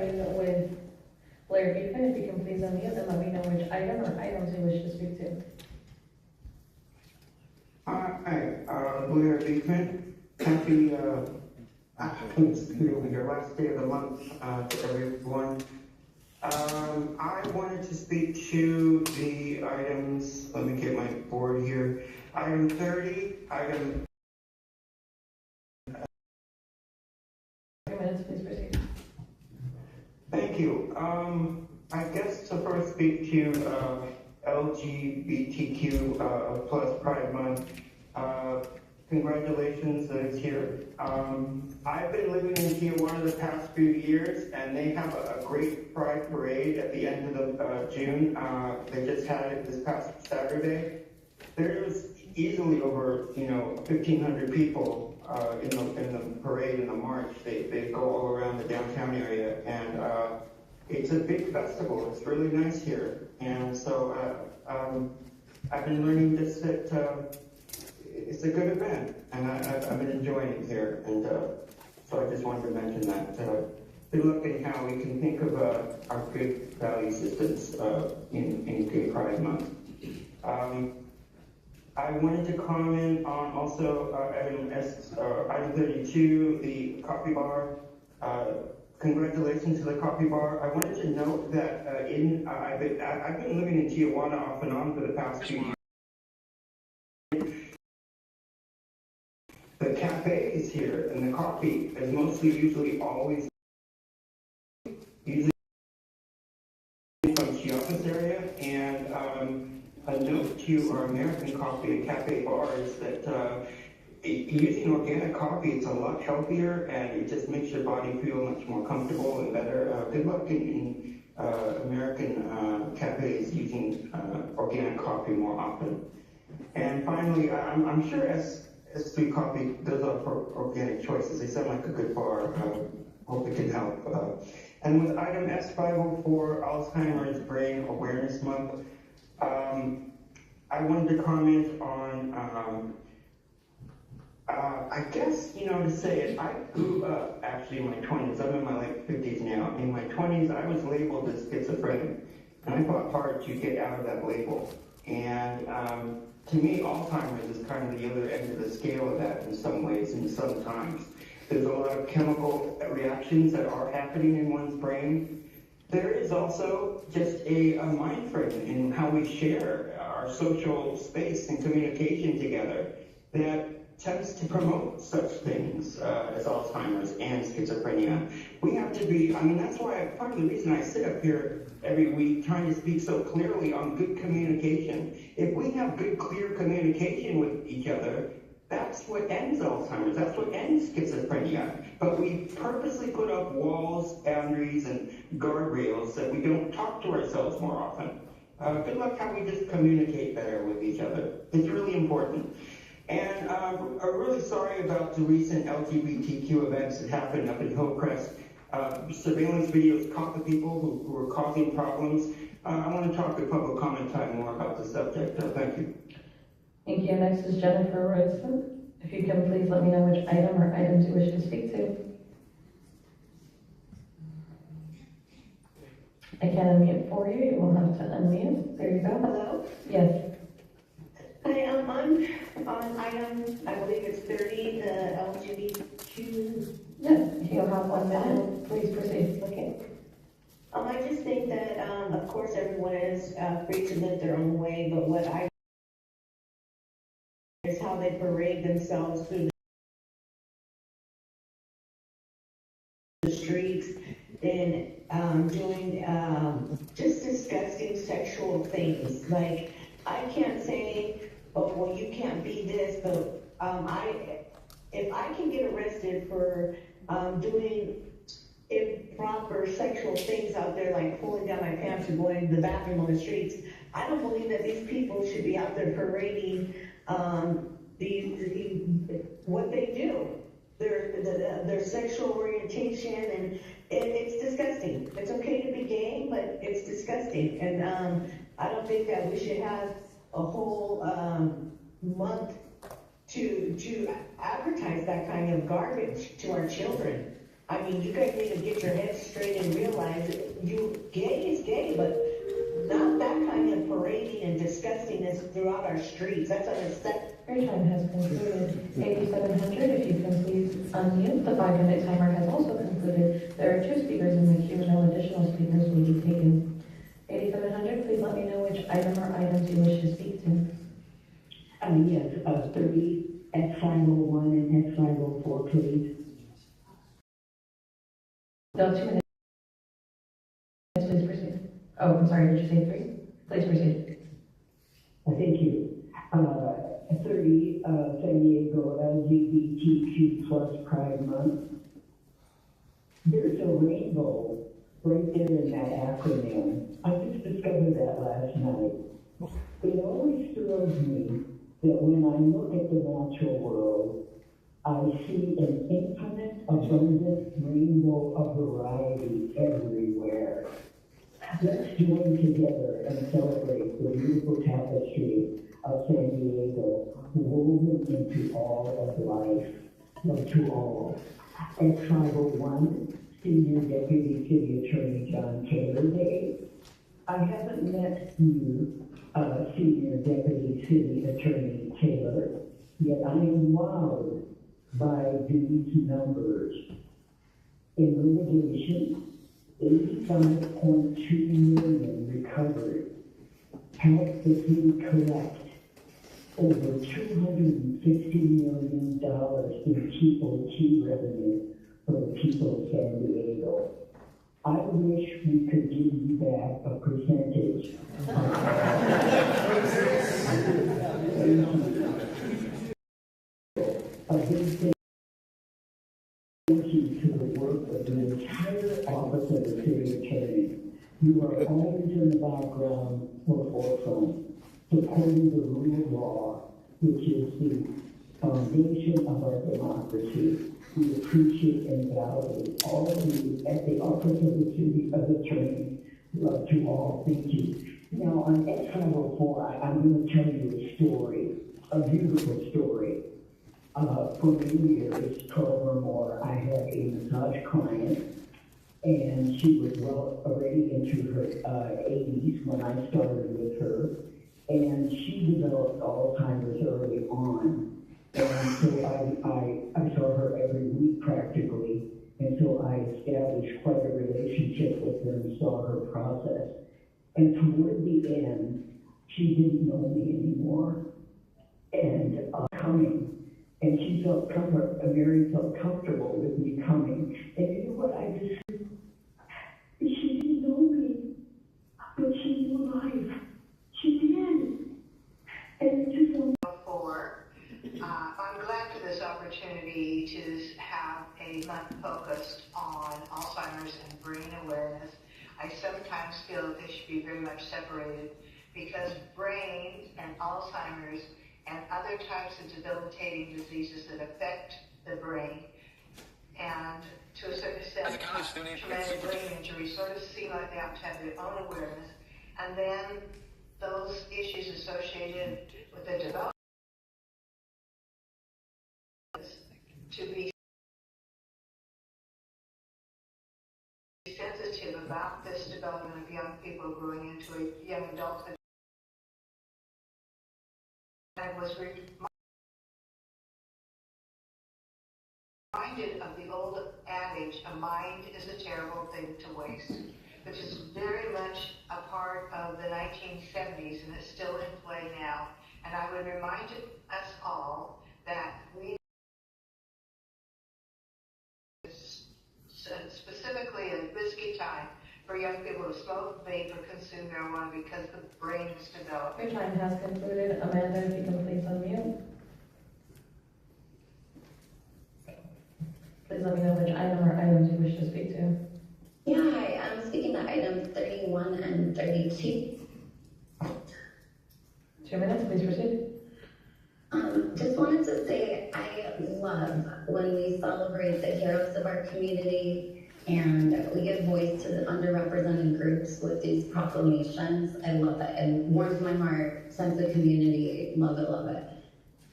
starting with Blair Beekman. If you can please unmute and let me know which item or items you wish to speak to. Hi, Blair Beekman. Happy, your last day of the month to everyone. I wanted to speak to the items, let me get my board here. Item 30, item... 3 minutes, please proceed. Thank you. I guess to first speak to LGBTQ plus Pride Month. Congratulations that it's here. I've been living in Tijuana the past few years, and they have a great Pride Parade at the end of June. They just had it this past Saturday. There's easily over 1,500 people in the parade in the march. They go all around the downtown area, and it's a big festival. It's really nice here, and so I've been learning just that it's a good event, and I've been enjoying it here, and so I just wanted to mention that. Good luck in how we can think of our good value systems in Gay Pride Month. I wanted to comment on also item 32, the coffee bar. Congratulations to the coffee bar. I wanted to note that I've been living in Tijuana off and on for the past 2 years. The cafe is here, and the coffee is usually always from Chiapas area. And a note to our American coffee and cafe bars that using organic coffee, it's a lot healthier, and it just makes your body feel much more comfortable and better. Good luck in American cafes using organic coffee more often. And finally, I'm sure S3 Coffee does offer organic choices. They sound like a good bar. Hope it can help. And with item S504, Alzheimer's Brain Awareness Month, I wanted to comment on, I guess, to say it, I grew up actually in my 20s. I'm in my late 50s now. In my 20s, I was labeled as schizophrenic, and I fought hard to get out of that label. And to me, Alzheimer's is kind of the other end of the scale of that in some ways, and sometimes. There's a lot of chemical reactions that are happening in one's brain. There is also just a mind frame in how we share our social space and communication together that tends to promote such things as Alzheimer's and schizophrenia. We have to be, that's why part of the reason I sit up here every week trying to speak so clearly on good communication. If we have good, clear communication with each other, that's what ends Alzheimer's, that's what ends schizophrenia. But we purposely put up walls, boundaries, and guardrails that we don't talk to ourselves more often. Good luck how we just communicate better with each other. It's really important. And I'm really sorry about the recent LGBTQ events that happened up in Hillcrest. Surveillance videos caught the people who were causing problems. I want to talk at public comment time more about the subject. Thank you. Thank you. Next is Jennifer Royston. If you can please let me know which item or items you wish to speak to. I can unmute for you. You will have to unmute. There you go. Hello? Yes. Hi, I'm on item, I believe it's 30, the LGBTQ. Yes, you'll have 1 minute. Please proceed. Okay. I just think that, of course, everyone is free to live their own way, but what I is how they parade themselves through the streets and doing just disgusting sexual things. Like, I can't say, oh, well, you can't be this, but if I can get arrested for doing improper sexual things out there, like pulling down my pants and going to the bathroom on the streets, I don't believe that these people should be out there parading what they do, their sexual orientation, and it's disgusting. It's okay to be gay, but it's disgusting, and I don't think that we should have a whole month to advertise that kind of garbage to our children. I mean, you guys need to get your heads straight and realize that gay is gay, but not that kind of parading and disgustingness throughout our streets. That's unacceptable. Your time has concluded. 8700, if you can please unmute. The 5-minute timer has also concluded. There are 2 speakers in the queue. No additional speakers will be taken. 8700, please let me know which item or items you wish to speak to. Yes, 30 X501 and X504, please. No, 2 minutes. Please proceed. Oh, I'm sorry, did you say 3? Please proceed. Thank you. 30 San Diego LGBTQ plus Pride Month. There's a rainbow right there in that acronym. I just discovered that last night. It always thrills me that when I look at the natural world, I see an infinite, abundant rainbow of variety everywhere. Let's join together and celebrate the beautiful tapestry of San Diego, woven into all of life, love to all. At 501, Senior Deputy City Attorney John Taylor Day. I haven't met you, Senior Deputy City Attorney Taylor, yet I am wowed by these numbers. In litigation, 85.2 million recovered, helped the city collect over $250 million in TOT revenue for the people of San Diego. I wish we could give you back a percentage of this. Thank you to the work of the entire office of the city attorney. You are always in the background or forefront, supporting the rule of law, which is the foundation of our democracy. We appreciate and value all of you at the office of the city attorney. Love to all. Thank you. Now, on X504, I'm going to tell you a story, a beautiful story. For many years, 12 or more, I had a massage client, and she was already into her 80s when I started with her, and she developed Alzheimer's early on. And so I saw her every week practically, and so I established quite a relationship with her and saw her process. And toward the end, she didn't know me anymore, and coming. And she felt Mary felt comfortable with me coming. And you know what I just, she didn't know me, but she knew life. She did. And it just went forward. I'm glad for this opportunity to have a month focused on Alzheimer's and brain awareness. I sometimes feel that they should be very much separated because brain and Alzheimer's and other types of debilitating diseases that affect the brain, and to a certain extent, traumatic brain injury sort of seem like they have to have their own awareness, and then those issues associated with the development to be sensitive about this development of young people growing into a young adulthood. I was reminded of the old adage, a mind is a terrible thing to waste, which is very much a part of the 1970s and it's still in play now. And I would remind us all that we, specifically a risky time for young people to smoke, vape, or consume marijuana because the brain is developing. Your time has concluded. Amanda, if you can please unmute. Please let me know which item or items you wish to speak to. Yeah, hi, I'm speaking to items 31 and 32. 2 minutes, please proceed. Just wanted to say I love when we celebrate the heroes of our community and we give voice to the underrepresented groups with these proclamations. I love it. It warms my heart, sense of community, love it, love it.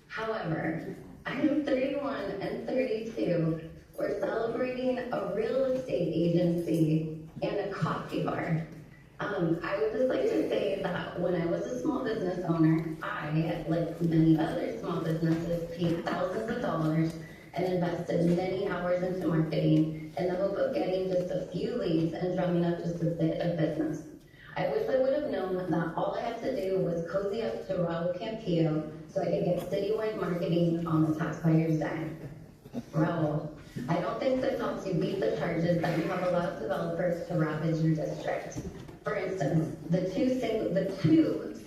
However, item 31 and 32 We're celebrating a real estate agency and a coffee bar. I would just like to say that when I was a small business owner, I, like many other small businesses, paid thousands of dollars and invested many hours into marketing in the hope of getting just a few leads and drumming up just a bit of business. I wish I would have known that all I had to do was cozy up to Raul Campillo so I could get citywide marketing on the taxpayer's dime. Raul, I don't think this helps you beat the charges that you have allowed developers to ravage your district. For instance, the two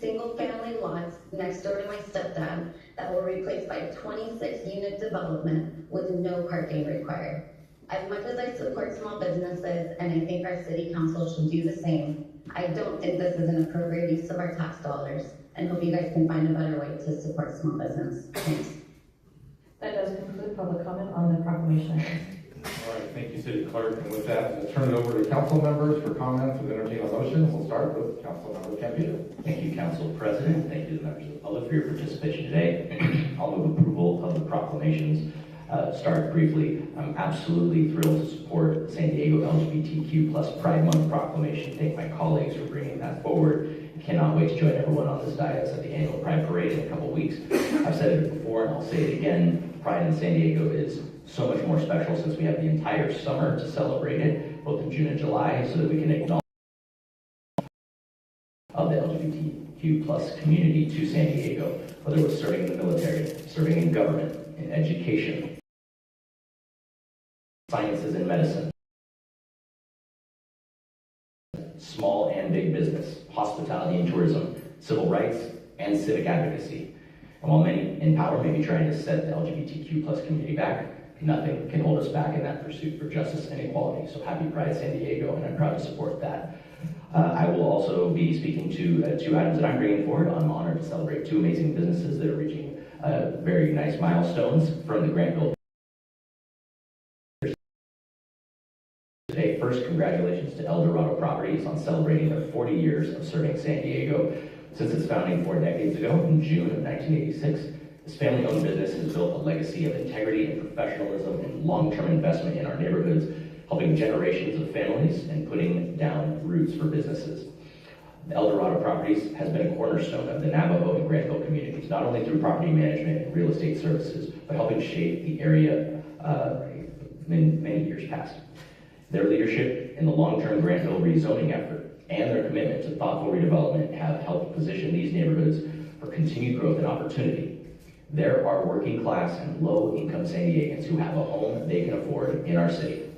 single-family lots next door to my stepdad that were replaced by a 26-unit development with no parking required. As much as I support small businesses, and I think our city council should do the same, I don't think this is an appropriate use of our tax dollars, and hope you guys can find a better way to support small business. Thanks. That does conclude public comment on the proclamation items. All right, thank you, City Clerk. And with that, we'll turn it over to council members for comments and entertain a motion. We'll start with Councilmember Campillo. Thank you, Council President. Thank you to the members of the public for your participation today. I'll move approval of the proclamations. Start briefly. I'm absolutely thrilled to support the San Diego LGBTQ plus Pride Month proclamation. Thank my colleagues for bringing that forward. I cannot wait to join everyone on this dais at the annual Pride Parade in a couple weeks. I've said it before and I'll say it again. Pride in San Diego is so much more special since we have the entire summer to celebrate it, both in June and July, so that we can acknowledge of the LGBTQ plus community to San Diego, whether it was serving in the military, serving in government, in education, sciences and medicine, small and big business, hospitality and tourism, civil rights, and civic advocacy. And while many in power may be trying to set the LGBTQ plus community back, nothing can hold us back in that pursuit for justice and equality. So happy Pride San Diego, and I'm proud to support that. I will also be speaking to two items that I'm bringing forward. I'm honored to celebrate two amazing businesses that are reaching very nice milestones from the Grantville. Today, first, congratulations to El Dorado Properties on celebrating their 40 years of serving San Diego. Since its founding 4 decades ago, in June of 1986, this family-owned business has built a legacy of integrity and professionalism and long-term investment in our neighborhoods, helping generations of families and putting down roots for businesses. El Dorado Properties has been a cornerstone of the Navajo and Grantville communities, not only through property management and real estate services, but helping shape the area in many years past. Their leadership in the long-term Grantville rezoning effort and their commitment to thoughtful redevelopment have helped position these neighborhoods for continued growth and opportunity. There are working class and low-income San Diegans who have a home they can afford in our city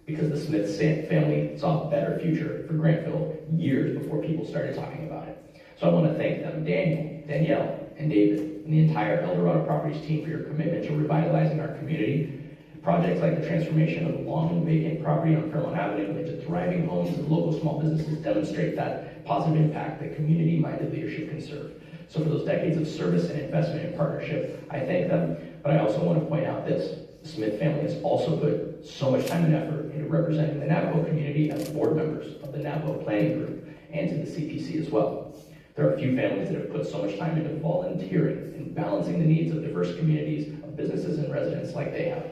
because the Smith family saw a better future for Grantville years before people started talking about it. So I want to thank them, Daniel, Danielle, and David, and the entire El Dorado Properties team for your commitment to revitalizing our community. Projects like the transformation of long vacant property on Fairmont Avenue into thriving homes and local small businesses demonstrate that positive impact that community-minded leadership can serve. So for those decades of service and investment and partnership, I thank them, but I also want to point out this. The Smith family has also put so much time and effort into representing the Navajo community as board members of the Navajo Planning Group and to the CPC as well. There are few families that have put so much time into volunteering and balancing the needs of diverse communities of businesses and residents like they have.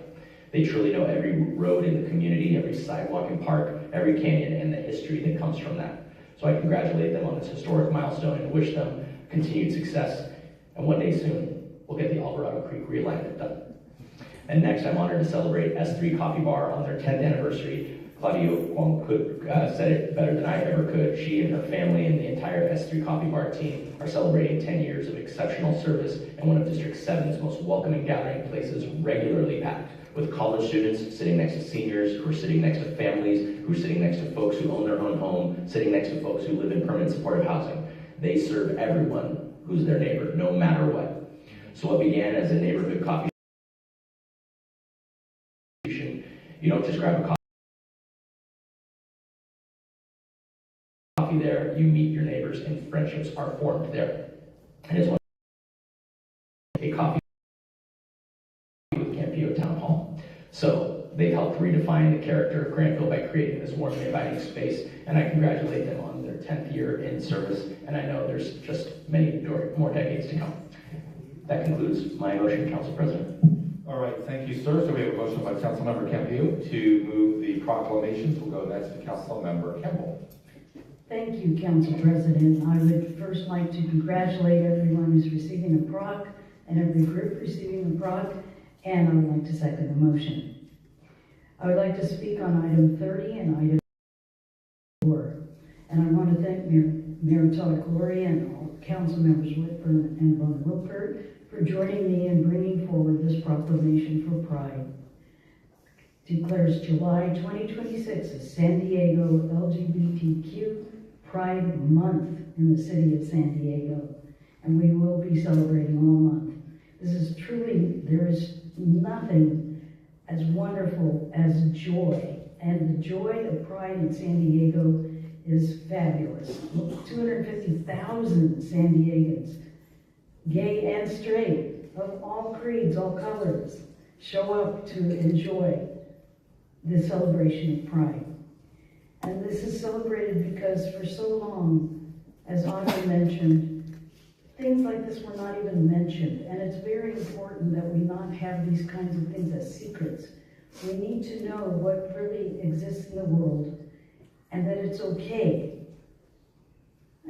They truly know every road in the community, every sidewalk and park, every canyon, and the history that comes from that. So I congratulate them on this historic milestone and wish them continued success. And one day soon, we'll get the Alvarado Creek realignment done. And next, I'm honored to celebrate S3 Coffee Bar on their 10th anniversary. Claudia Wong said it better than I ever could. She and her family and the entire S3 Coffee Bar team are celebrating 10 years of exceptional service and one of District 7's most welcoming gathering places, regularly packed, with college students sitting next to seniors, who are sitting next to families, who are sitting next to folks who own their own home, sitting next to folks who live in permanent supportive housing. They serve everyone who's their neighbor, no matter what. So what began as a neighborhood coffee shop, you don't just grab a coffee there, you meet your neighbors and friendships are formed there. And it's one a coffee with Campillo Town Hall. So they helped redefine the character of Grantville by creating this warm and inviting space, and I congratulate them on their 10th year in service, and I know there's just many more decades to come. That concludes my motion, Council President. All right, thank you, sir. So we have a motion by Councilmember Campillo to move the proclamations. We'll go next to Councilmember Campbell. Thank you, Council President. I would first like to congratulate everyone who's receiving a proc and every group receiving a proc, and I would like to second the motion. I would like to speak on item 30 and item 4. And I want to thank Mayor Todd Gloria and all council members Whitburn and Von Wilpert for joining me in bringing forward this proclamation for Pride. Declares July 2026 as San Diego LGBTQ Pride Month in the city of San Diego, and we will be celebrating all month. This is truly, there is nothing as wonderful as joy, and the joy of Pride in San Diego is fabulous. 250,000 San Diegans, gay and straight, of all creeds, all colors, show up to enjoy the celebration of Pride. And this is celebrated because for so long, as Audrey mentioned, things like this were not even mentioned. And it's very important that we not have these kinds of things as secrets. We need to know what really exists in the world and that it's okay.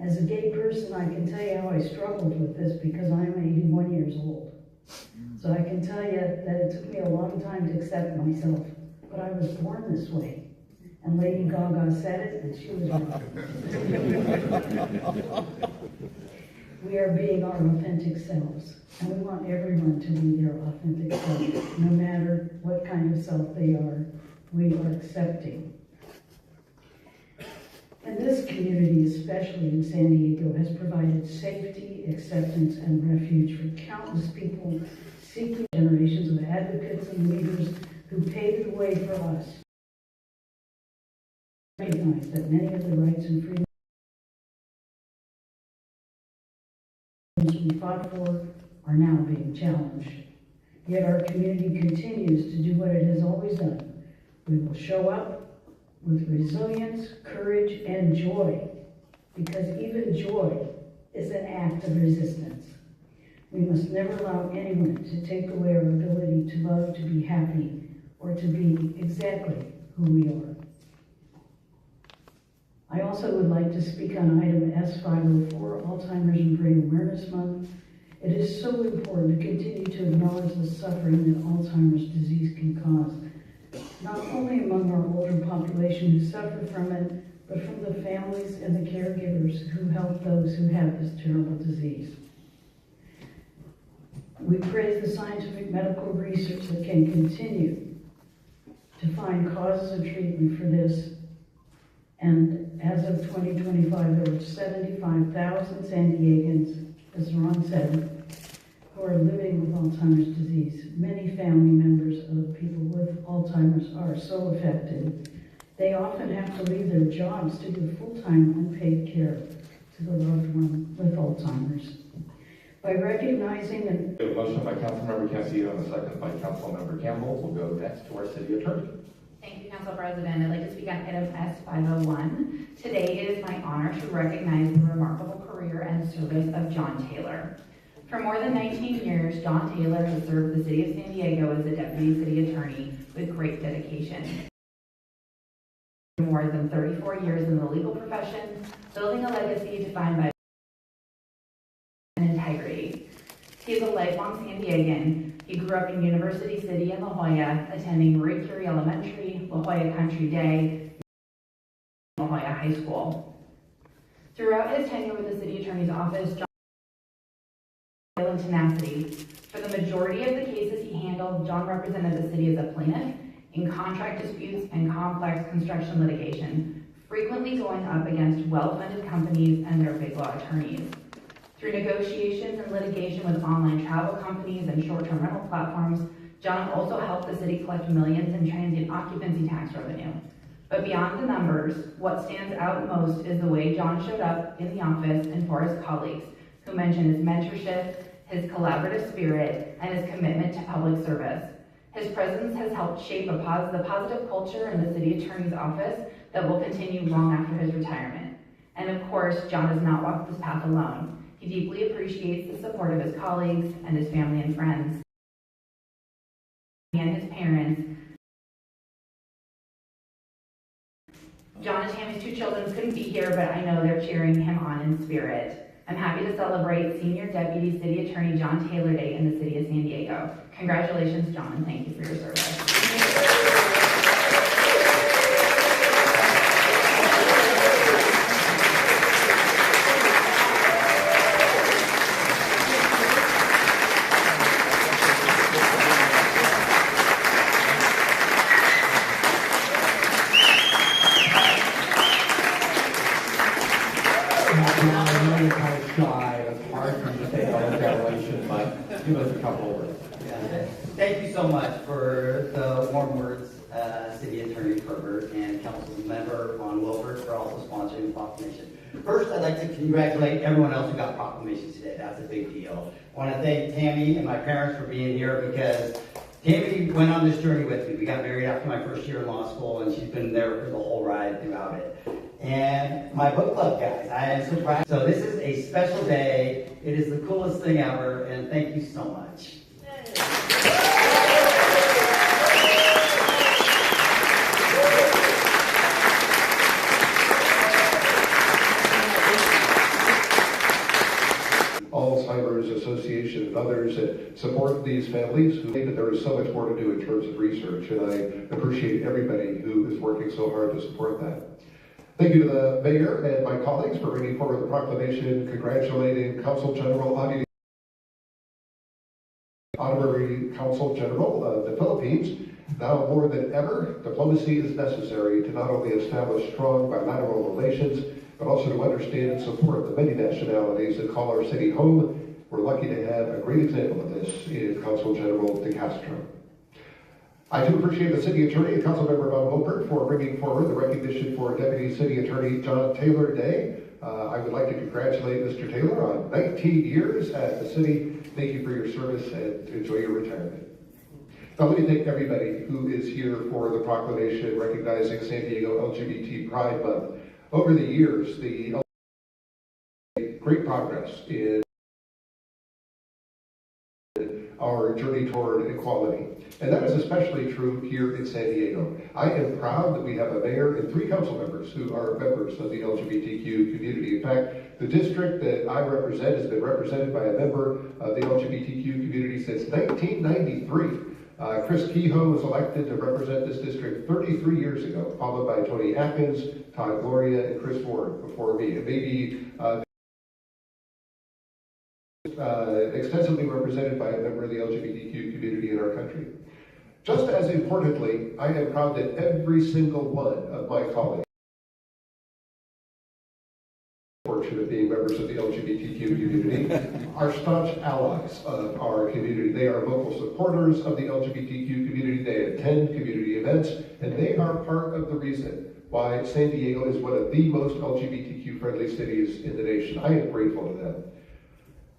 As a gay person, I can tell you how I struggled with this because I'm 81 years old. So I can tell you that it took me a long time to accept myself, but I was born this way. And Lady Gaga said it, and she was right. We are being our authentic selves, and we want everyone to be their authentic self. No matter what kind of self they are, we are accepting. And this community, especially in San Diego, has provided safety, acceptance, and refuge for countless people seeking generations of advocates and leaders who paved the way for us. Recognize that many of the rights and freedoms we fought for are now being challenged. Yet our community continues to do what it has always done. We will show up with resilience, courage, and joy, because even joy is an act of resistance. We must never allow anyone to take away our ability to love, to be happy, or to be exactly who we are. I also would like to speak on item S504, Alzheimer's and Brain Awareness Month. It is so important to continue to acknowledge the suffering that Alzheimer's disease can cause, not only among our older population who suffer from it, but from the families and the caregivers who help those who have this terrible disease. We praise the scientific medical research that can continue to find causes of treatment for this. And as of 2025, there were 75,000 San Diegans, as Ron said, who are living with Alzheimer's disease. Many family members of people with Alzheimer's are so affected. They often have to leave their jobs to give full-time unpaid care to the loved one with Alzheimer's. By recognizing and... We have a motion by Councilmember Campillo and a second by Councilmember Campbell. We'll go next to our city attorney. Thank you, Council President. I'd like to speak on item S501. Today it is my honor to recognize the remarkable career and service of John Taylor. For more than 19 years, John Taylor has served the city of San Diego as the deputy city attorney with great dedication. More than 34 years in the legal profession, building a legacy defined by and integrity. He is a lifelong San Diegan. He grew up in University City in La Jolla, attending Marie Curie Elementary, La Jolla Country Day, La Jolla High School. Throughout his tenure with the city attorney's office, John and tenacity. For the majority of the cases he handled, John represented the city as a plaintiff in contract disputes and complex construction litigation, frequently going up against well-funded companies and their big law attorneys. Through negotiations and litigation with online travel companies and short-term rental platforms, John also helped the city collect millions in transient occupancy tax revenue. But beyond the numbers, what stands out most is the way John showed up in the office and for his colleagues, who mentioned his mentorship, his collaborative spirit, and his commitment to public service. His presence has helped shape the positive culture in the city attorney's office that will continue long after his retirement. And of course, John has not walked this path alone. He deeply appreciates the support of his colleagues and his family and friends. and his parents. John and Tammy's 2 children couldn't be here, but I know they're cheering him on in spirit. I'm happy to celebrate Senior Deputy City Attorney John Taylor Day in the city of San Diego. Congratulations, John, and thank you for your service. I know you're kind of shy, it's hard for you to say all congratulations, but give us a couple of words. Yeah. Thank you so much for the warm words, City Attorney Herbert and Council Member Ron Wilford for also sponsoring the proclamation. First, I'd like to congratulate everyone else who got proclamations today. That's a big deal. I want to thank Tammy and my parents for being here because Tammy went on this journey with me. We got married after my first year in law school, and she's been there for the whole ride throughout it. And my book club guys, I am so proud. So this is a special day. It is the coolest thing ever, and thank you so much. Alzheimer's Association and others that support these families who think that there is so much more to do in terms of research, and I appreciate everybody who is working so hard to support that. Thank you to the Mayor and my colleagues for bringing forward the proclamation congratulating Consul General Honorary Consul General of the Philippines. Now more than ever, diplomacy is necessary to not only establish strong bilateral relations, but also to understand and support the many nationalities that call our city home. We're lucky to have a great example of this in Consul General De Castro. I do appreciate the City Attorney and Councilmember Von Holbert for bringing forward the recognition for Deputy City Attorney John Taylor Day. I would like to congratulate Mr. Taylor on 19 years at the city. Thank you for your service and enjoy your retirement. Now let me thank everybody who is here for the proclamation recognizing San Diego LGBT Pride Month. Over the years, the great progress in our journey toward equality. And that is especially true here in San Diego. I am proud that we have a mayor and 3 council members who are members of the LGBTQ community. In fact, the district that I represent has been represented by a member of the LGBTQ community since 1993. Chris Kehoe was elected to represent this district 33 years ago, followed by Tony Atkins, Todd Gloria, and Chris Ward before me. It may be extensively represented by a member of the LGBTQ community in our country. Just as importantly, I am proud that every single one of my colleagues fortunate being members of the LGBTQ community are staunch allies of our community. They are vocal supporters of the LGBTQ community. They attend community events, and they are part of the reason why San Diego is one of the most LGBTQ friendly cities in the nation. I am grateful to them.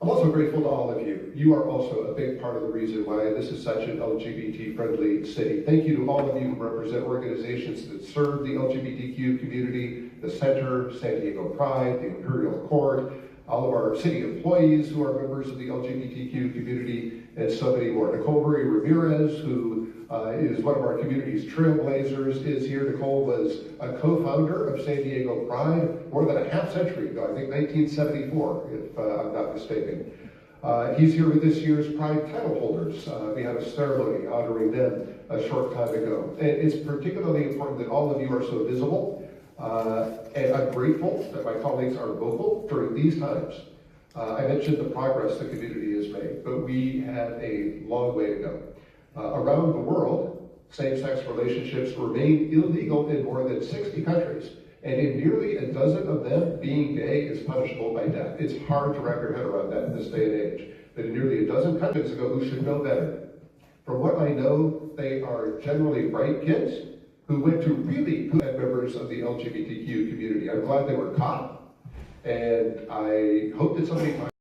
I'm also grateful to all of you. You are also a big part of the reason why this is such an LGBT-friendly city. Thank you to all of you who represent organizations that serve the LGBTQ community, the Center, San Diego Pride, the Imperial Court, all of our city employees who are members of the LGBTQ community, and so many more. Nicole Marie Ramirez, who is one of our community's trailblazers, is here. Nicole was a co-founder of San Diego Pride more than a half century ago, I think 1974, if I'm not mistaken. He's here with this year's Pride title holders. We had a ceremony honoring them a short time ago. And it's particularly important that all of you are so visible, and I'm grateful that my colleagues are vocal during these times. I mentioned the progress the community has made, but we have a long way to go. Around the world, same-sex relationships remain illegal in more than 60 countries, and in nearly a dozen of them, being gay is punishable by death. It's hard to wrap your head around that in this day and age. But in nearly a dozen countries ago, who should know better? From what I know, they are generally bright kids who went to really good members of the LGBTQ community. I'm glad they were caught, and I hope that somebody finds.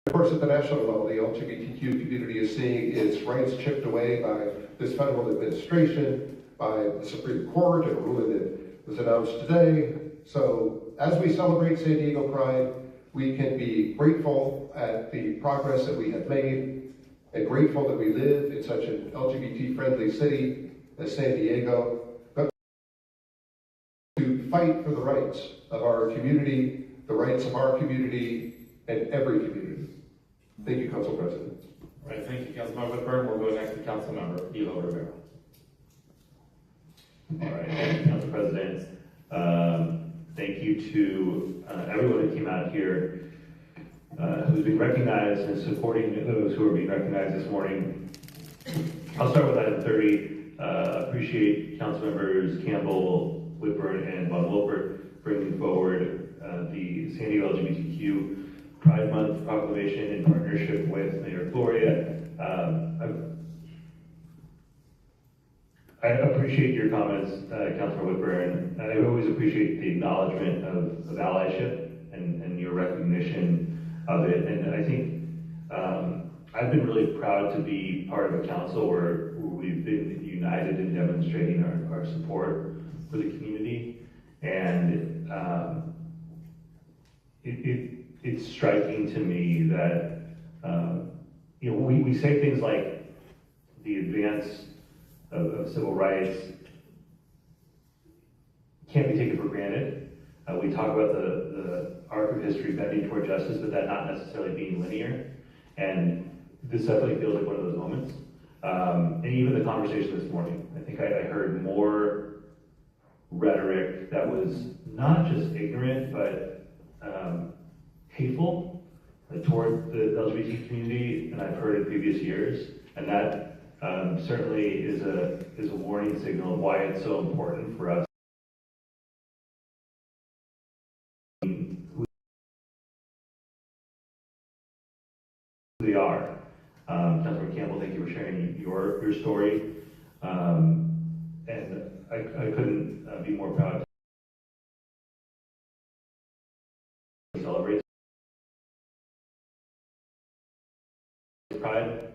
Of course, at the national level, the LGBTQ community is seeing its rights chipped away by this federal administration, by the Supreme Court, and a ruling that was announced today. So as we celebrate San Diego Pride, we can be grateful at the progress that we have made, and grateful that we live in such an LGBT-friendly city as San Diego, but to fight for the rights of our community, the rights of our community, and every community. Thank you, Council President. All right, thank you, Councilmember Whitburn. We'll go next to Councilmember Hilo Rivera. All right, thank you, Council President. Thank you to everyone who came out here, who's been recognized and supporting those who are being recognized this morning. I'll start with item 30. Appreciate Council Members Campbell, Whitburn, and Von Wilpert bringing forward the San Diego LGBTQ Pride Month proclamation in partnership with Mayor Gloria. I appreciate your comments, Councilor Whitburn. I always appreciate the acknowledgement of allyship and your recognition of it. And I think I've been really proud to be part of a council where we've been united in demonstrating our support for the community. And it's striking to me that we say things like the advance of civil rights can't be taken for granted. We talk about the arc of history bending toward justice, but that not necessarily being linear. And this definitely feels like one of those moments. And even the conversation this morning, I think I heard more rhetoric that was not just ignorant, but hateful toward the LGBT community than I've heard in previous years. And that certainly is a warning signal of why it's so important for us. Who they are. Councilor Campbell, thank you for sharing your story. And I couldn't be more proud to celebrate Pride.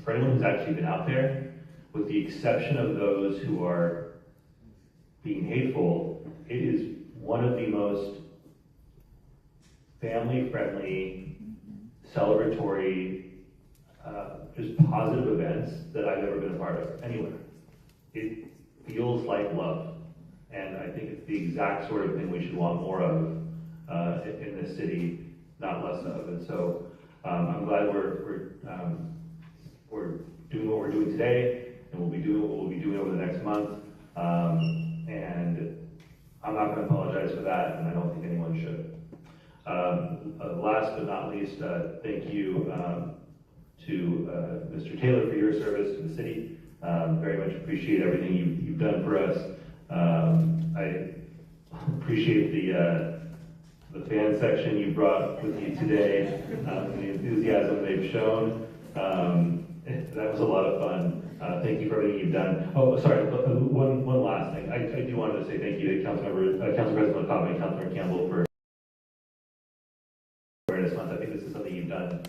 For anyone who's actually been out there, with the exception of those who are being hateful, it is one of the most family-friendly, celebratory, just positive events that I've ever been a part of, anywhere. It feels like love, and I think it's the exact sort of thing we should want more of in this city, not less of. And so I'm glad we're doing what we're doing today, and we'll be doing what we'll be doing over the next month. And I'm not going to apologize for that, and I don't think anyone should. Last but not least, thank you to Mr. Taylor for your service to the city. Very much appreciate everything you've done for us. I appreciate the fan section you brought with you today, and the enthusiasm they've shown. That was a lot of fun. Thank you for everything you've done. Oh, sorry, one last thing. I do want to say thank you to Council President LaCava and Councilor Campbell for Awareness Month. I think this is something you've done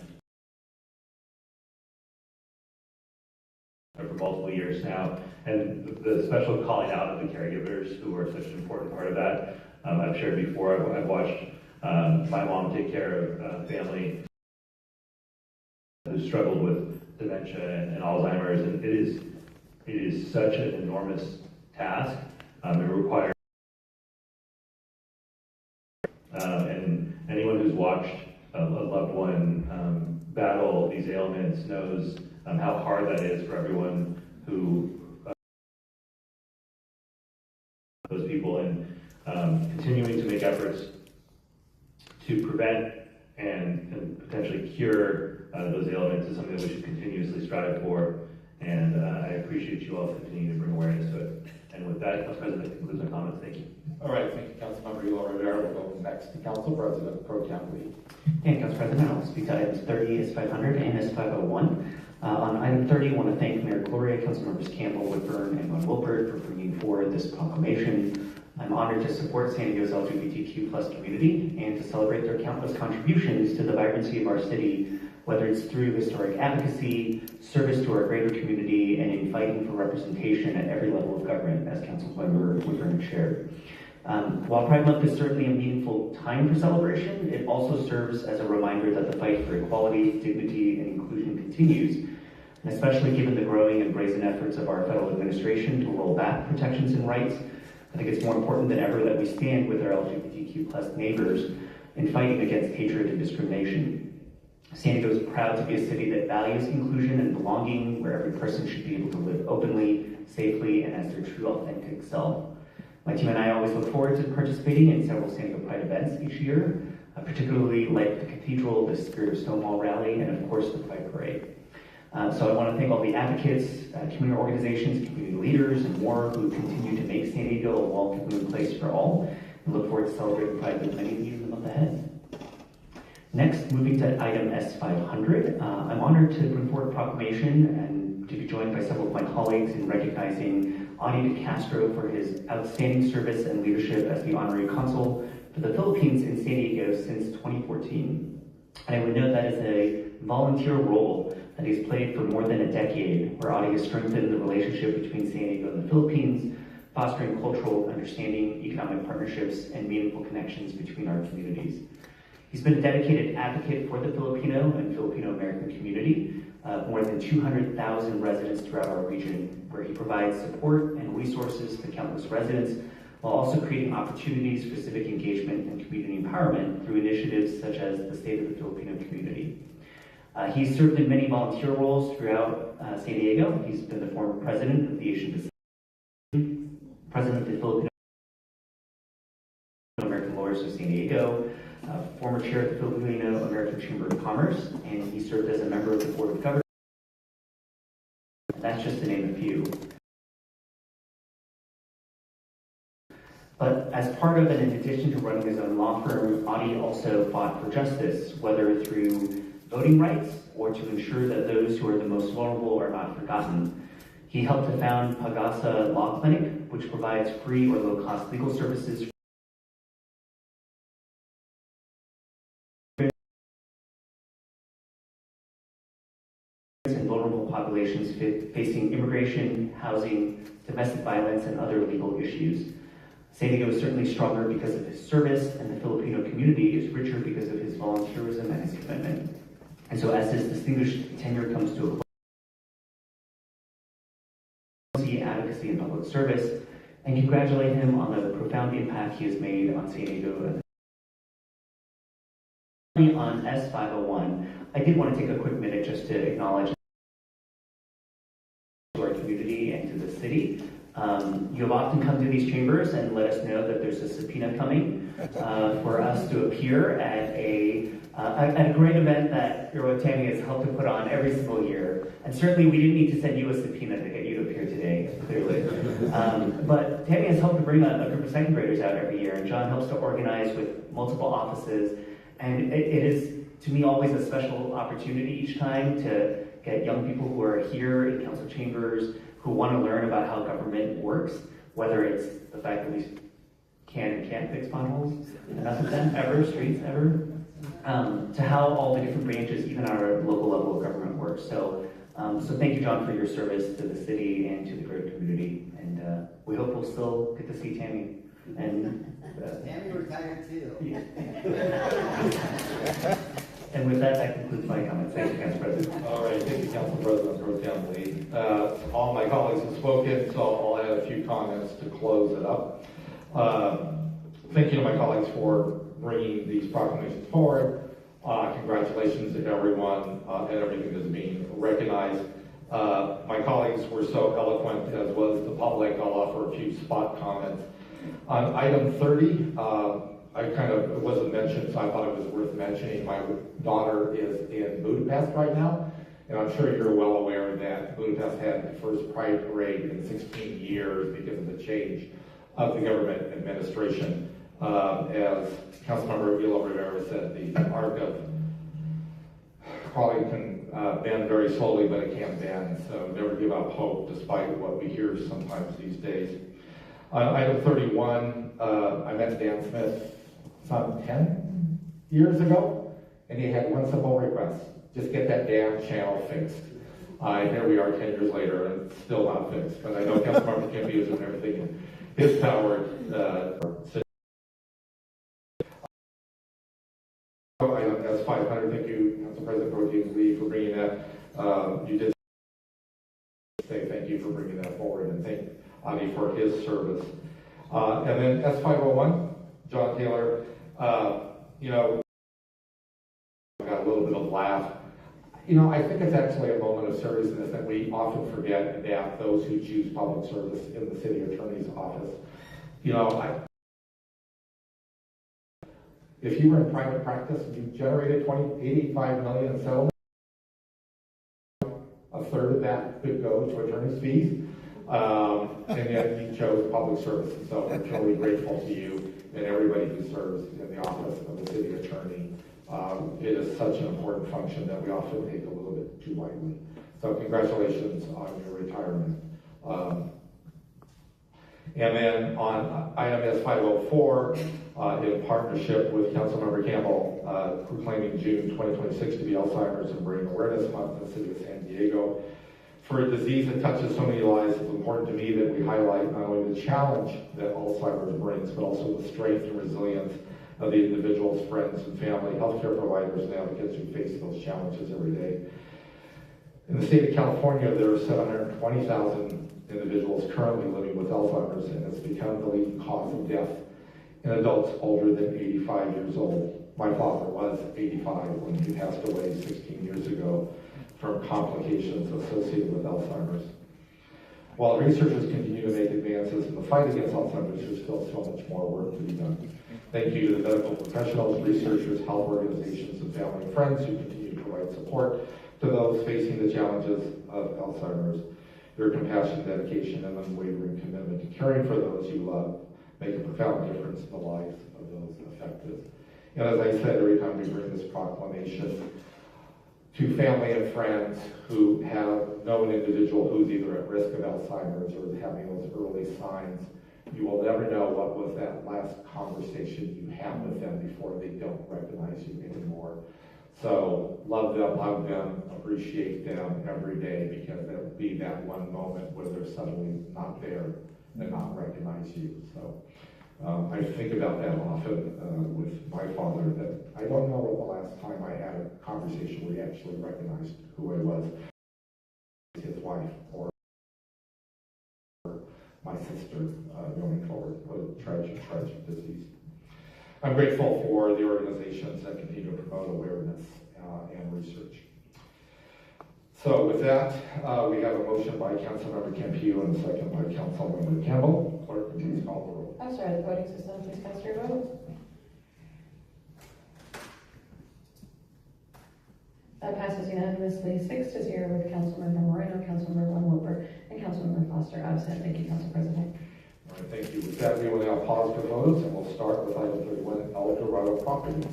for multiple years now. And the special calling out of the caregivers who are such an important part of that. I've shared before, I've watched my mom take care of family who struggled with dementia and Alzheimer's, and it is such an enormous task. It requires, and anyone who's watched a loved one battle these ailments knows how hard that is for everyone who those people, and continuing to make efforts to prevent and potentially cure those ailments is something that we should continuously strive for, and I appreciate you all continuing to bring awareness to it. And with that, Council President, that concludes my comments. Thank you. All right, thank you, Councilmember Hilo Rivera. We'll go next to Council President Pro Tem Lee. And Council President, I'll speak to items 30, S500, and S501. On item 30, I want to thank Mayor Gloria, Councilmembers Campbell, Whitburn, and Von Wilpert for bringing forward this proclamation. I'm honored to support San Diego's LGBTQ+ community and to celebrate their countless contributions to the vibrancy of our city, whether it's through historic advocacy, service to our greater community, and in fighting for representation at every level of government, as Councilmember Whitburn shared. While Pride Month is certainly a meaningful time for celebration, it also serves as a reminder that the fight for equality, dignity, and inclusion continues, and especially given the growing and brazen efforts of our federal administration to roll back protections and rights, I think it's more important than ever that we stand with our LGBTQ+ neighbors in fighting against hatred and discrimination. San Diego is proud to be a city that values inclusion and belonging, where every person should be able to live openly, safely, and as their true, authentic self. My team and I always look forward to participating in several San Diego Pride events each year, particularly like the Cathedral, the Spirit of Stonewall Rally, and of course the Pride Parade. So I want to thank all the advocates, community organizations, community leaders, and more who continue to make San Diego a welcoming place for all. We look forward to celebrating Pride with many of you in the month ahead. Next, moving to item S500, I'm honored to bring forward a proclamation and to be joined by several of my colleagues in recognizing Adi de Castro for his outstanding service and leadership as the honorary consul for the Philippines in San Diego since 2014. And I would note that is a volunteer role that he's played for more than a decade, where Adi has strengthened the relationship between San Diego and the Philippines, fostering cultural understanding, economic partnerships, and meaningful connections between our communities. He's been a dedicated advocate for the Filipino and Filipino-American community, more than 200,000 residents throughout our region, where he provides support and resources to countless residents, while also creating opportunities for civic engagement and community empowerment through initiatives such as the State of the Filipino Community. He's served in many volunteer roles throughout San Diego. He's been the former president of the Asian Pacific, president of the Filipino American Lawyers of San Diego, former chair of the Filipino American Chamber of Commerce, and he served as a member of the Board of Governors. And that's just to name a few. But as part of and in addition to running his own law firm, Adi also fought for justice, whether through voting rights or to ensure that those who are the most vulnerable are not forgotten. He helped to found Pagasa Law Clinic, which provides free or low-cost legal services and vulnerable populations facing immigration, housing, domestic violence, and other legal issues. San Diego is certainly stronger because of his service, and the Filipino community is richer because of his volunteerism and his commitment. And so as his distinguished tenure comes to a close, advocacy and public service, and congratulate him on the profound impact he has made on San Diego. On S501, I did want to take a quick minute just to acknowledge to our community and to the city. You have often come to these chambers and let us know that there's a subpoena coming for us to appear at a great event that Tammy has helped to put on every single year. And certainly we didn't need to send you a subpoena to get you to appear today, clearly. But Tammy has helped to bring a group of second graders out every year, and John helps to organize with multiple offices. And it is, to me, always a special opportunity each time to get young people who are here in council chambers who want to learn about how government works, whether it's the fact that we can and can't fix potholes, enough of them, ever, streets, ever, to how all the different branches, even at our local level of government works. So thank you, John, for your service to the city and to the greater community. And we hope we'll still get to see Tammy. And Tammy retired too. Yeah. And with that concludes my comments. Thank you, Council President. All right, thank you, Council President Pro Tem Lee. All my colleagues have spoken, so I'll add a few comments to close it up. Thank you to my colleagues for bringing these proclamations forward. Congratulations to everyone and everything that's being recognized. My colleagues were so eloquent, as was the public. I'll offer a few spot comments. On item 30, it wasn't mentioned, so I thought it was worth mentioning. My daughter is in Budapest right now, and I'm sure you're well aware that Budapest had the first Pride Parade in 16 years because of the change of the government administration. As Councilmember Vila Rivera said, the arc of probably can bend very slowly, but it can bend, so never give up hope despite what we hear sometimes these days. On item 31, I met Dan Smith some 10 years ago, and he had one simple request: just get that damn channel fixed. Here we are 10 years later, and it's still not fixed. But I know Councilmember Kempe is doing everything in his power. Item S500, thank you, Council President Pro Tem Lee, for bringing that You did say thank you for bringing that forward, and thank Adi for his service. And then S501, John Taylor, you know, got a little bit of laugh. You know, I think it's actually a moment of seriousness that we often forget about those who choose public service in the city attorney's office. You know, if you were in private practice and you generated $85 million in settlement, a third of that could go to attorney's fees, and yet you chose public service. And so I'm truly grateful to you and everybody who serves in the office of the city attorney. It is such an important function that we often take a little bit too lightly. So congratulations on your retirement. And then on item S504, in partnership with Councilmember Campbell, proclaiming June 2026 to be Alzheimer's and Brain Awareness Month in the city of San Diego. For a disease that touches so many lives, it's important to me that we highlight not only the challenge that Alzheimer's brings, but also the strength and resilience of the individuals, friends, and family, healthcare providers, and advocates who face those challenges every day. In the state of California, there are 720,000 individuals currently living with Alzheimer's, and it's become the leading cause of death in adults older than 85 years old. My father was 85 when he passed away 16 years ago from complications associated with Alzheimer's. While researchers continue to make advances in the fight against Alzheimer's, there's still so much more work to be done. Thank you to the medical professionals, researchers, health organizations, and family and friends who continue to provide support to those facing the challenges of Alzheimer's. Your compassion, dedication, and unwavering commitment to caring for those you love make a profound difference in the lives of those affected. And as I said, every time we bring this proclamation to family and friends who have known an individual who's either at risk of Alzheimer's or is having those early signs, you will never know what was that last conversation you had with them before they don't recognize you anymore. So love them, appreciate them every day, because there will be that one moment where they're suddenly not there and not recognize you. So I think about that often with my father, that I don't know what the last time I had a conversation where he actually recognized who I was, his wife, or my sister going forward. What a tragic, tragic disease. I'm grateful for the organizations that continue to promote awareness and research. So with that, we have a motion by Councilmember Campillo and a second by Councilmember Campbell. Clerk, please call the roll. I'm sorry, the voting system, please cast your vote. That passes unanimously 6-0 with Councilmember Moreno, Councilmember Von Wilper, and Councilmember Foster absent. Thank you, Council President. All right, thank you. With that, we will now pause for votes, and we'll start with item 31, El Dorado property.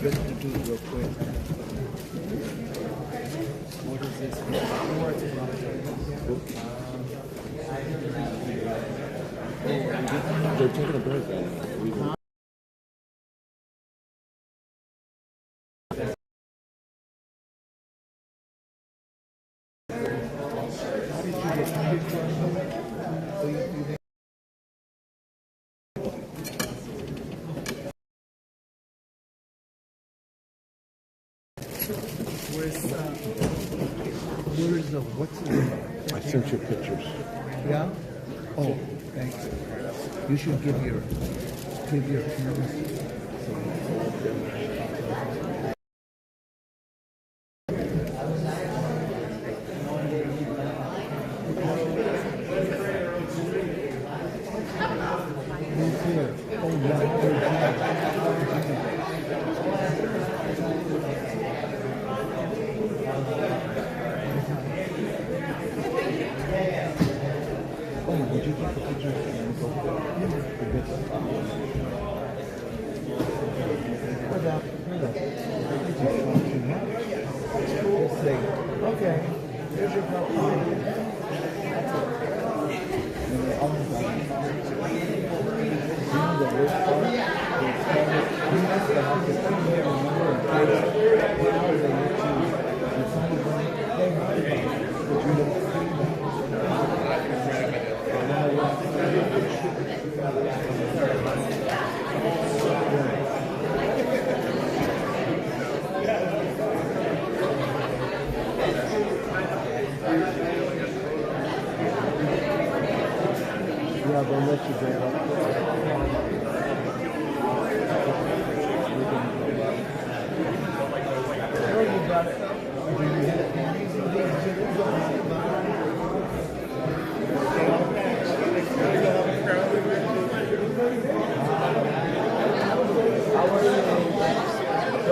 Let's do it real quick. What is this? They're taking a break right now. Where's the, what's the... I sent you pictures. Yeah? Oh, thanks. You should give your parents... Okay, here's your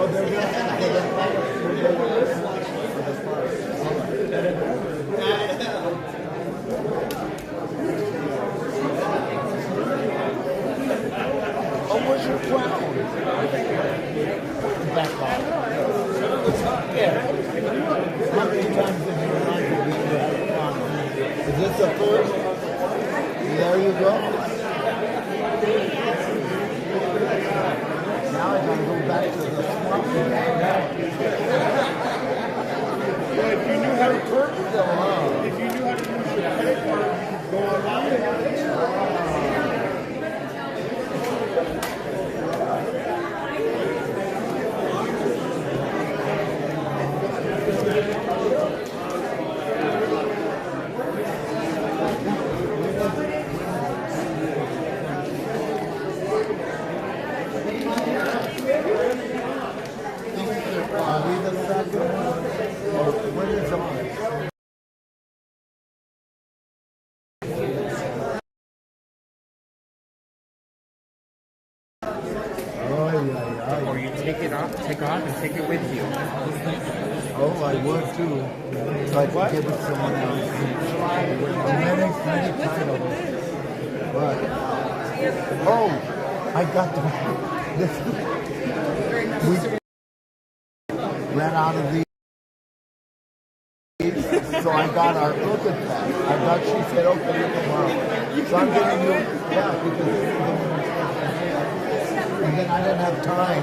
Oh, where's your crown? Back on. Yeah. How many times have you run to be had a crown? Is this the first? There you go. Now I gotta go back to the swamp. Well, if you knew how to perk, if you knew how to use your credit card, you could go online. Or you take off and take it with you. Oh, I would too. So I could give it to someone else. Many titles. But, oh, I got this. We ran out of these. So I got our look at that. She said, okay, tomorrow. So I'm giving you, because and then I didn't have time.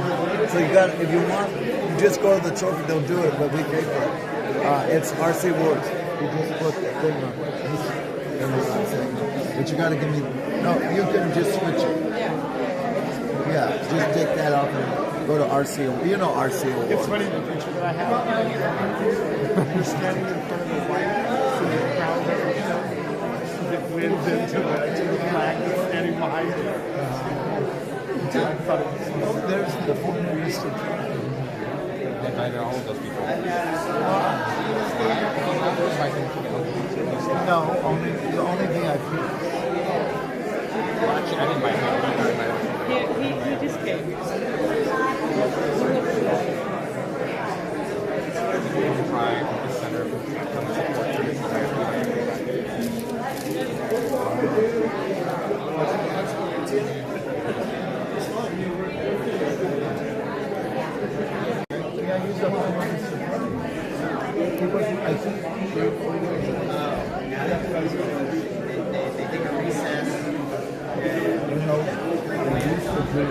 So you got, if you want, you just go to the trophy, they'll do it, but we pay for it. It's RC Woods. You just put the thing on. But you gotta give me, no, you can just switch it. Yeah, just take that off and go to RC. You know RC Awards. It's funny, the picture that I have. You're standing in front of the white, so the crowd that blends into the flag that's standing behind you. Oh, there's the former Mr. I know all of those people. No, the only thing I feel. Well, actually, I didn't buy him. He just came. Try the center of I think they take a recess. You know, we used to do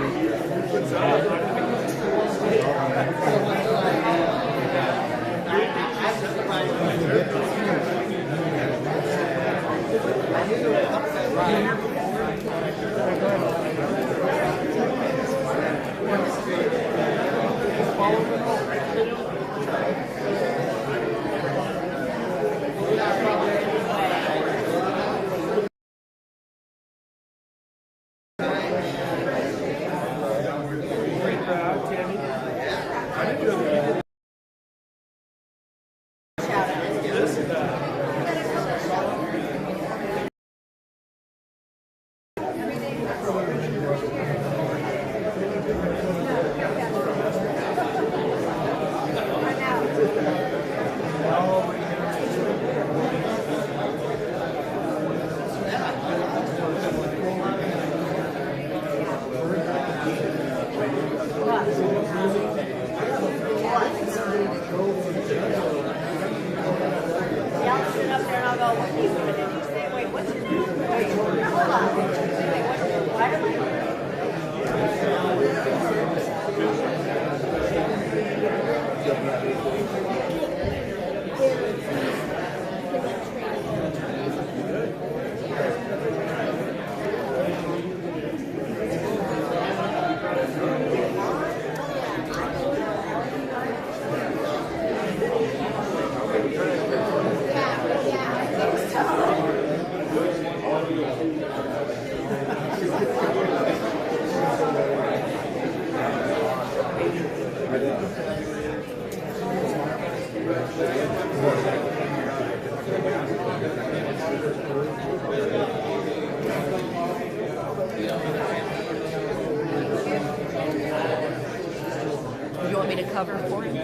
me to cover for him?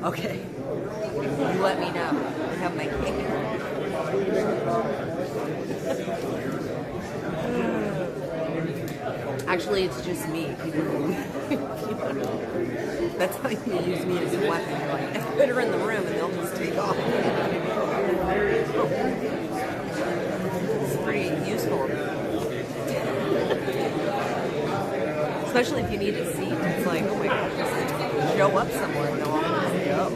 Okay. You let me know. I have my cake. Actually, it's just me. That's how you use me as a weapon. You're like, put her in the room and they'll just take off. It's pretty useful. Especially if you need a seat. It's like, oh my God, just show up somewhere and they'll all just go.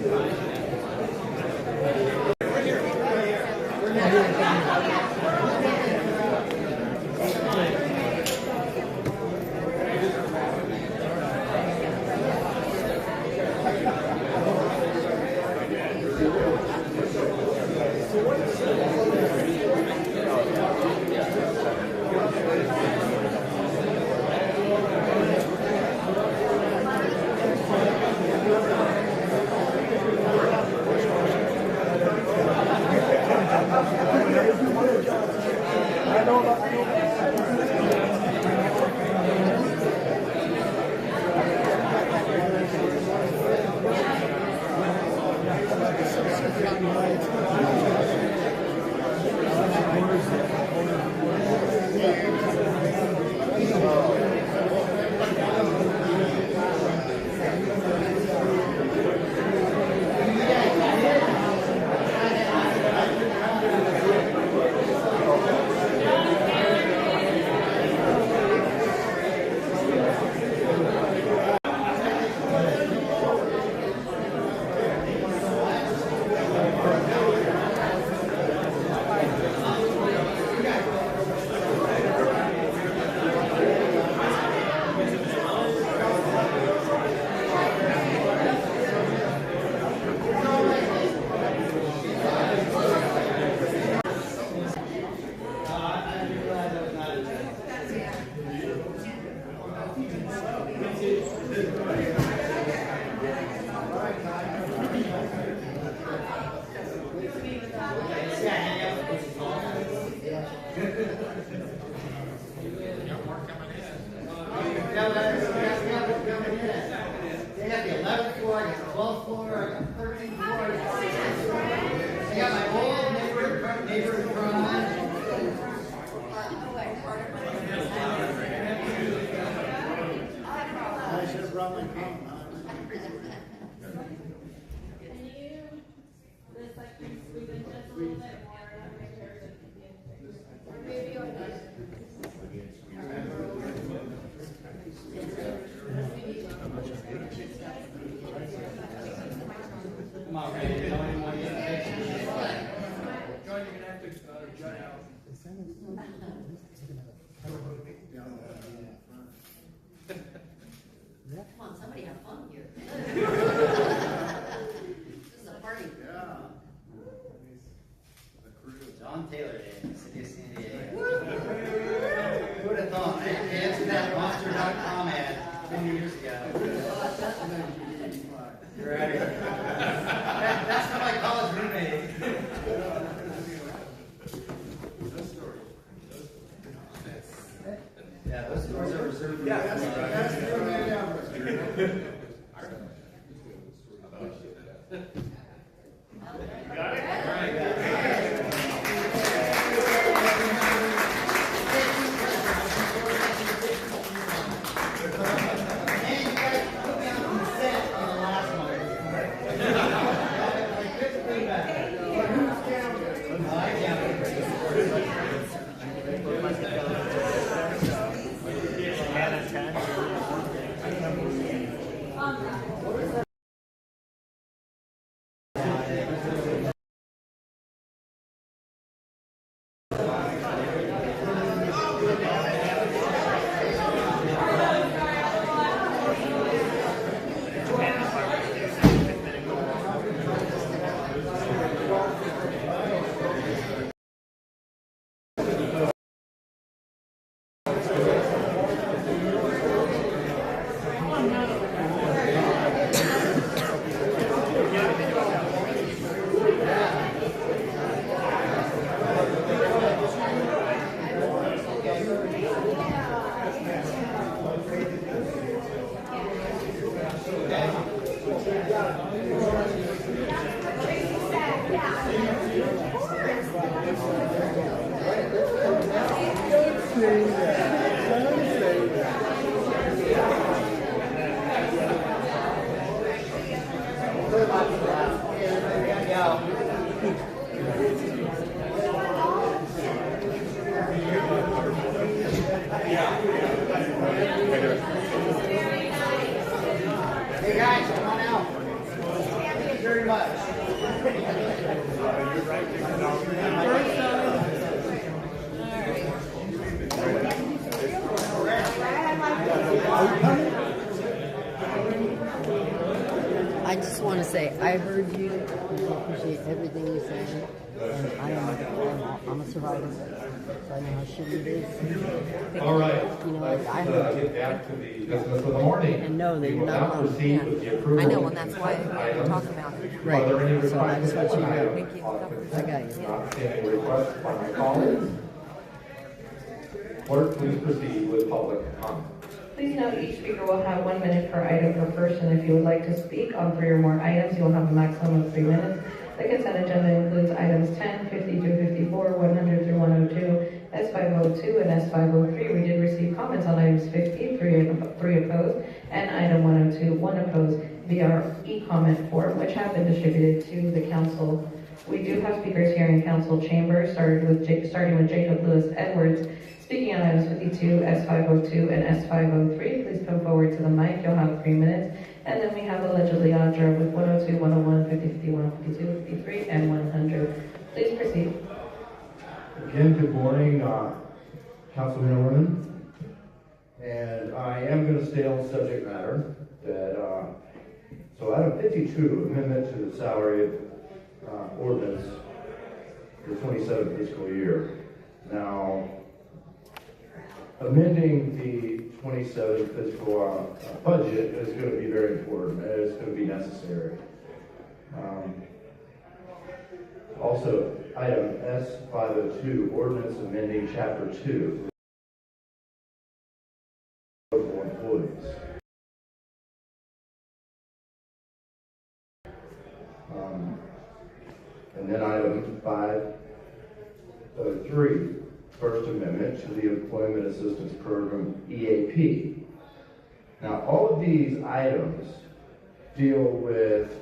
Come on, somebody have fun here. This is a party. Yeah. John Taylor Day in the city of San Diego. Who would have thought? I answered that monster.com ad 10 years ago. You're right. That's not my college roommate. Yeah, those stores are reserved for Hey guys, come on out. Thank you very much. I just want to say, I heard you, and I appreciate everything you said, and I'm a survivor, so I know how shitty it is. All right. You know, I Let's heard get back to the business of the morning. and know that We you're will not now alone. proceed with the approval I know, of and that's why we're items. talking about it. Are there any So I just want you to know. requests? I got you. Not seeing any requests by my colleagues. Clerk, please proceed with public comment. Please note each speaker will have 1 minute per item per person. If you would like to speak on 3 or more items, you will have a maximum of 3 minutes. The consent agenda includes items 10, 50 through 54, 100 through 102, S502, and S503. We did receive comments on items 50, 3 opposed, and item 102, 1 opposed, via our e-comment form, which have been distributed to the council. We do have speakers here in council chambers, starting with Jacob Lewis Edwards, speaking on items 52, S502, and S503. Please come forward to the mic. You'll have 3 minutes. And then we have allegedly Audra with 102, 101, 50, 51, 52, 53, and 100. Please proceed. Again, good morning, Councilman Norman. And I am going to stay on the subject matter that, so item 52, amendment to the salary ordinance for the 27th fiscal year. Now, amending the 27th fiscal budget is going to be very important. It's going to be necessary. Also, item S502, ordinance amending chapter 2, local employees. And then item 503, First Amendment to the Employment Assistance Program, EAP. Now, all of these items deal with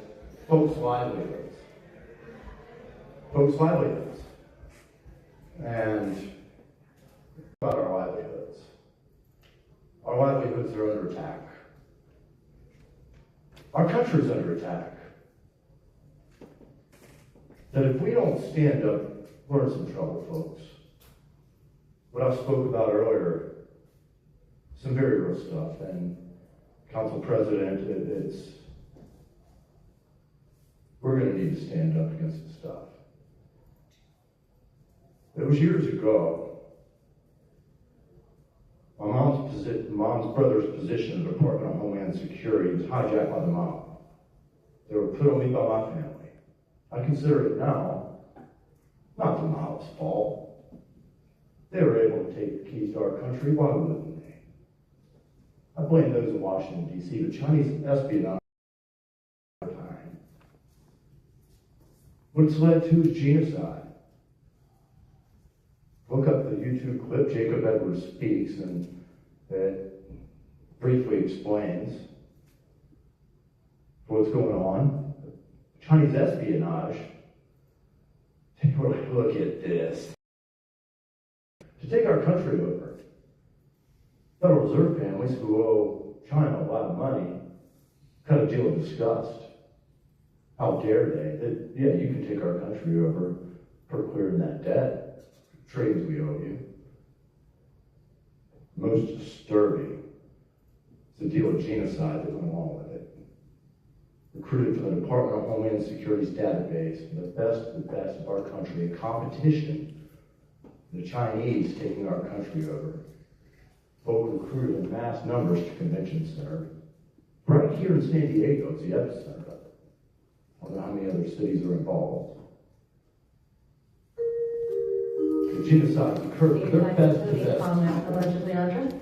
folks' livelihoods. Folks' livelihoods. And about our livelihoods. Our livelihoods are under attack. Our country's under attack. That if we don't stand up, we're in some trouble, folks. What I spoke about earlier, some very real stuff, and Council President, we're going to need to stand up against this stuff. It was years ago, my mom's brother's position in the Department of Homeland Security was hijacked by the mob. They were put on me by my family. I consider it now not the mob's fault. They were able to take the keys to our country. Why wouldn't they? I blame those in Washington, D.C. The Chinese espionage time. What it's led to is genocide. Look up the YouTube clip Jacob Edwards speaks, and it briefly explains what's going on. Chinese espionage. Take a look at this. To take our country over. Federal Reserve families who owe China a lot of money kind of deal with disgust. How dare they? Yeah, you can take our country over for clearing that debt. Trades we owe you. Most disturbing is the deal of genocide that went along with it. Recruited from the Department of Homeland Security's database, the best of our country, in competition, the Chinese taking our country over. Folk recruited in mass numbers to convention center. Right here in San Diego, it's the epicenter of it. I don't know how many other cities are involved. The genocide occurred. They're best to best. Allegedly, Audra?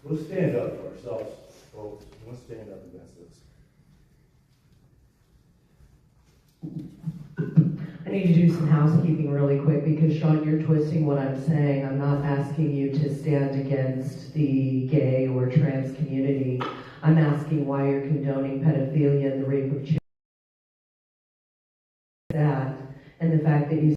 Let's stand up for ourselves, folks. Let's stand up against this. I need to do some housekeeping really quick because, Sean, you're twisting what I'm saying. I'm not asking you to stand against the gay or trans community. I'm asking why you're condoning pedophilia and the rape of children. That, and the fact that you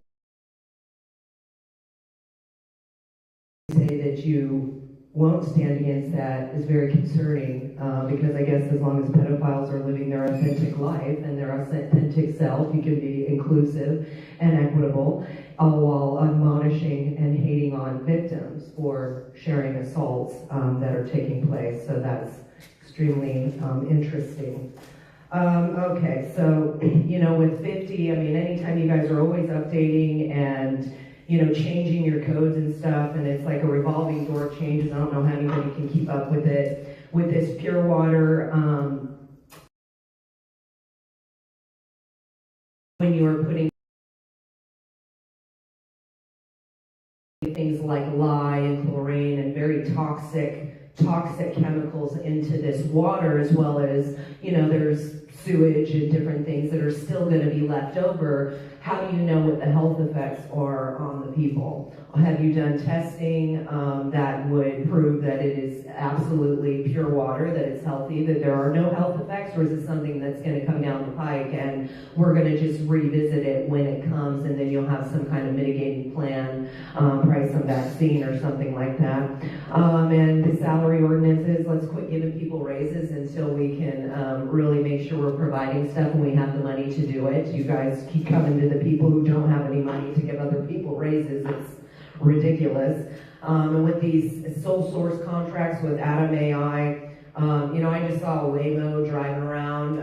won't stand against that is very concerning, because I guess as long as pedophiles are living their authentic life and their authentic self, you can be inclusive and equitable, all while admonishing and hating on victims for sharing assaults that are taking place. So that's extremely interesting. Okay, so, with 50, I mean, anytime you guys are always updating and changing your codes and stuff, and it's like a revolving door of changes. I don't know how anybody can keep up with it. With this pure water, when you are putting things like lye and chlorine and very toxic chemicals into this water, as well as, there's sewage and different things that are still going to be left over. How do you know what the health effects are on the people? Have you done testing that would prove that it is absolutely pure water, that it's healthy, that there are no health effects, or is it something that's going to come down the pike and we're going to just revisit it when it comes, and then you'll have some kind of mitigating plan, probably some vaccine or something like that? And the salary ordinances, let's quit giving people raises until we can really make sure we're providing stuff and we have the money to do it. You guys keep coming to the people who don't have any money to give other people raises. It's ridiculous. And with these sole source contracts with Atom AI, I just saw a Waymo driving around.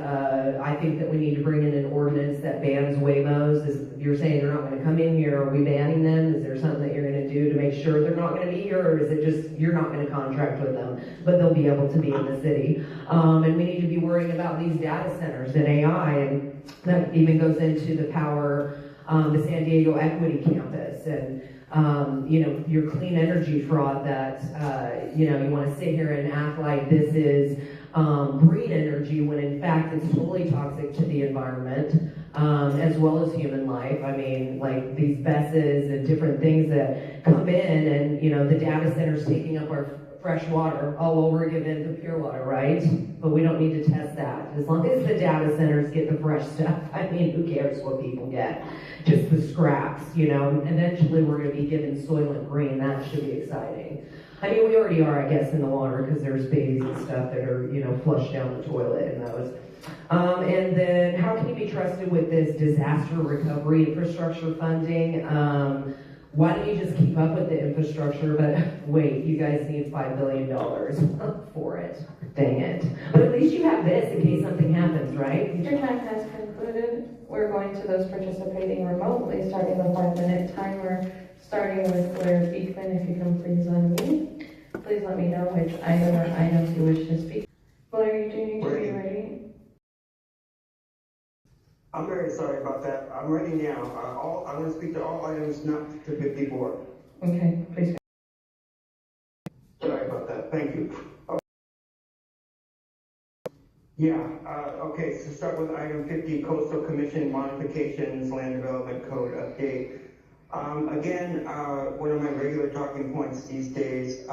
I think that we need to bring in an ordinance that bans Waymos. You're saying they're not going to come in here. Are we banning them? Is there something that you're going to do to make sure they're not going to be here, or is it just you're not going to contract with them, but they'll be able to be in the city? And we need to be worrying about these data centers and AI, and that even goes into the power, the San Diego Equity Campus, and your clean energy fraud that, you want to sit here and act like this is green energy when in fact it's totally toxic to the environment, as well as human life. I mean, like these BESSes and different things that come in, and, the data centers taking up our fresh water all over again the pure water, right? But we don't need to test that. As long as the data centers get the fresh stuff, I mean, who cares what people get? Just the scraps, Eventually we're going to be given Soylent Green. That should be exciting. I mean, we already are, I guess, in the water because there's babies and stuff that are, flushed down the toilet and those. And then how can you be trusted with this disaster recovery infrastructure funding? Why don't you just keep up with the infrastructure, but wait, you guys need $5 billion for it. Dang it. But at least you have this in case something happens, right? Your time has concluded. We're going to those participating remotely, starting the 5-minute timer, starting with Blair Beekman. If you can please unmute. Please let me know which item or items you wish to speak. Blair, you do need to be ready. I'm very sorry about that. I'm ready now. I want to speak to all items not to 54. Okay, please. Sorry about that. Thank you. Okay, so start with item 50, Coastal Commission modifications, land development code update. Again, one of my regular talking points these days,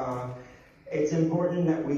it's important that we